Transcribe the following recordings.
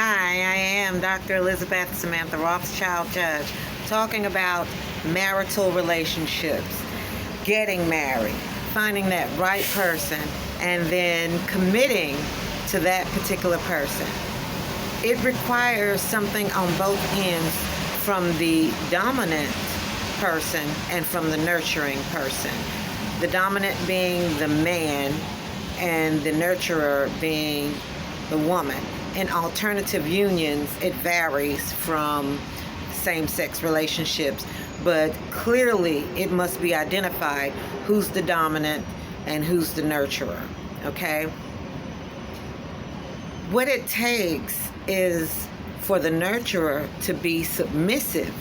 Hi, I am Dr. Elizabeth Samantha Rothschild Judge, talking about marital relationships, getting married, finding that right person, and then committing to that particular person. It requires something on both ends, from the dominant person and from the nurturing person. The dominant being the man and the nurturer being the woman. In alternative unions, it varies from same-sex relationships, but clearly it must be identified who's the dominant and who's the nurturer, okay? What it takes is for the nurturer to be submissive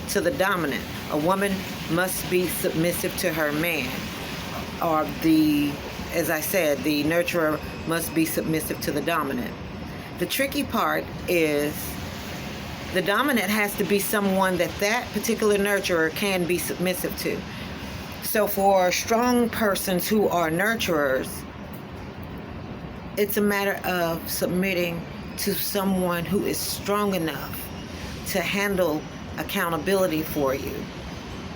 to the dominant. A woman must be submissive to her man, or as I said, the nurturer must be submissive to the dominant. The tricky part is the dominant has to be someone that particular nurturer can be submissive to. So for strong persons who are nurturers, it's a matter of submitting to someone who is strong enough to handle accountability for you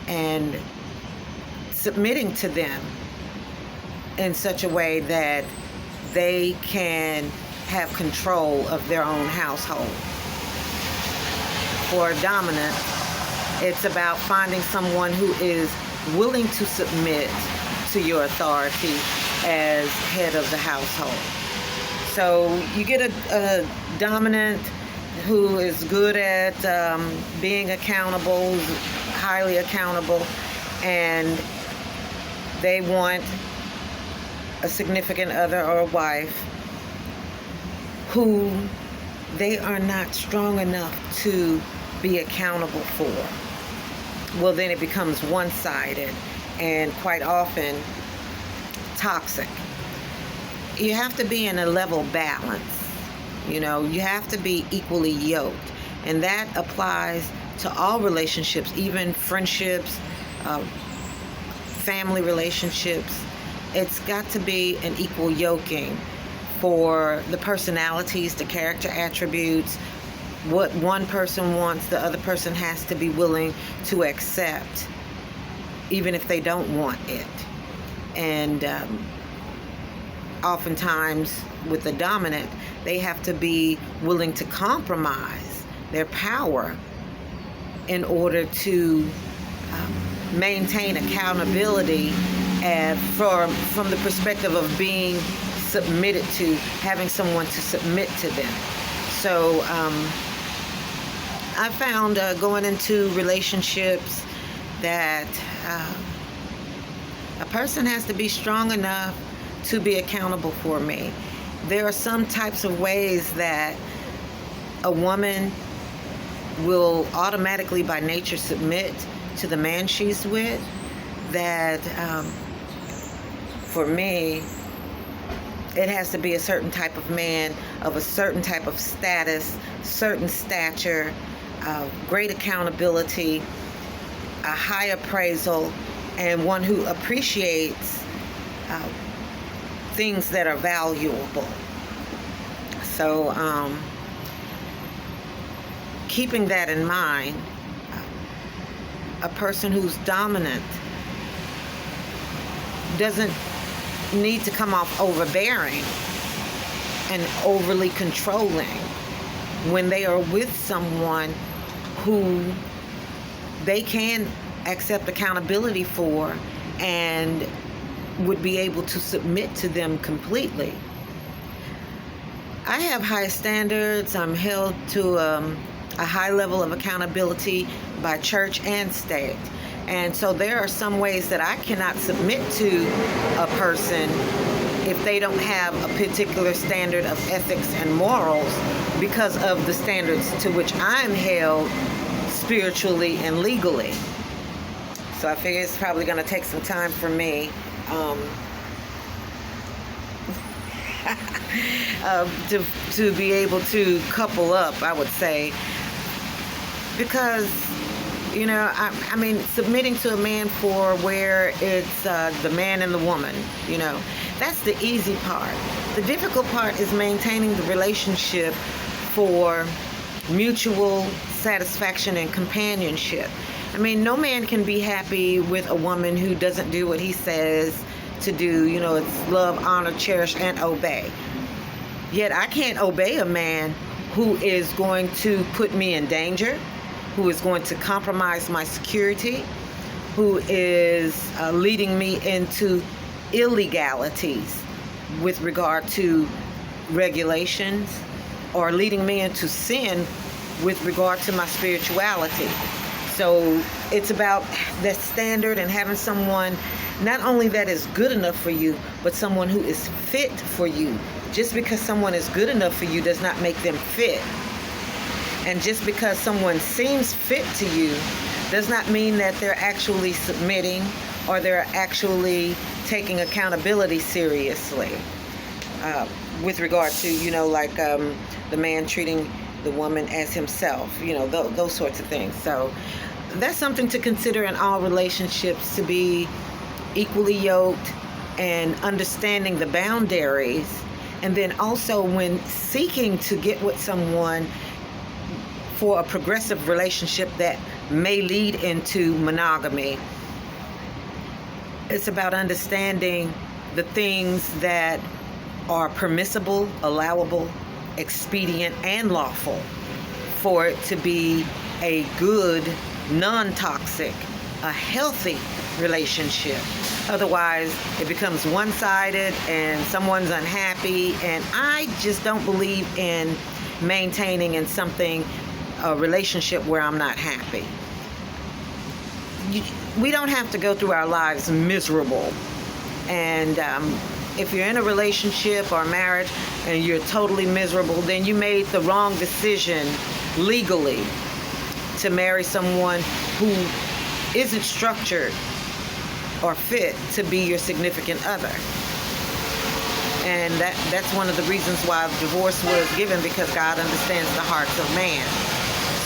and submitting to them in such a way that they can have control of their own household. For a dominant, it's about finding someone who is willing to submit to your authority as head of the household. So you get a dominant who is good at being accountable, highly accountable, and they want a significant other or a wife who they are not strong enough to be accountable for. Well, then it becomes one-sided and quite often toxic. You have to be in a level balance. You have to be equally yoked. And that applies to all relationships, even friendships, family relationships. It's got to be an equal yoking for the personalities, the character attributes. What one person wants, the other person has to be willing to accept, even if they don't want it. And oftentimes with the dominant, they have to be willing to compromise their power in order to maintain accountability from the perspective of being submitted to, having someone to submit to them. So I found going into relationships that a person has to be strong enough to be accountable for me. There are some types of ways that a woman will automatically by nature submit to the man she's with, that for me, it has to be a certain type of man of a certain type of status, certain stature, great accountability, a high appraisal, and one who appreciates things that are valuable. So keeping that in mind, a person who's dominant doesn't need to come off overbearing and overly controlling when they are with someone who they can accept accountability for and would be able to submit to them completely. I have high standards. I'm held to a high level of accountability by church and state. And so there are some ways that I cannot submit to a person if they don't have a particular standard of ethics and morals because of the standards to which I'm held spiritually and legally. So I figure it's probably going to take some time for me to be able to couple up, I would say, because I mean, submitting to a man for where it's the man and the woman, that's the easy part. The difficult part is maintaining the relationship for mutual satisfaction and companionship. I mean, no man can be happy with a woman who doesn't do what he says to do. You know, it's love, honor, cherish, and obey. Yet I can't obey a man who is going to put me in danger, who is going to compromise my security, who is leading me into illegalities with regard to regulations, or leading me into sin with regard to my spirituality. So it's about that standard and having someone not only that is good enough for you, but someone who is fit for you. Just because someone is good enough for you does not make them fit. And just because someone seems fit to you does not mean that they're actually submitting or they're actually taking accountability seriously. With regard to, you know, like the man treating the woman as himself, you know, those sorts of things. So that's something to consider in all relationships, to be equally yoked and understanding the boundaries. And then also when seeking to get with someone for a progressive relationship that may lead into monogamy, it's about understanding the things that are permissible, allowable, expedient, and lawful for it to be a good, non-toxic, a healthy relationship. Otherwise, it becomes one-sided and someone's unhappy, and I just don't believe in maintaining in something, a relationship where I'm not happy. We don't have to go through our lives miserable. And if you're in a relationship or marriage and you're totally miserable, then you made the wrong decision legally to marry someone who isn't structured or fit to be your significant other. And that's one of the reasons why divorce was given, because God understands the hearts of man.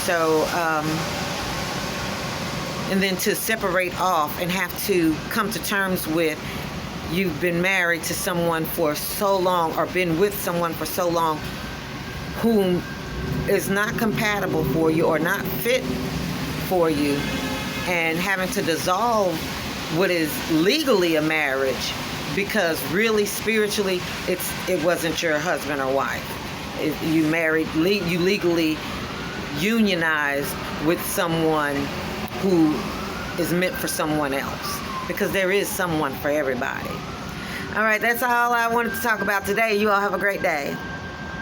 So, and then to separate off and have to come to terms with, you've been married to someone for so long or been with someone for so long whom is not compatible for you or not fit for you, and having to dissolve what is legally a marriage because really spiritually it wasn't your husband or wife. You legally unionized with someone who is meant for someone else, because there is someone for everybody. All right, that's all I wanted to talk about today. You all have a great day.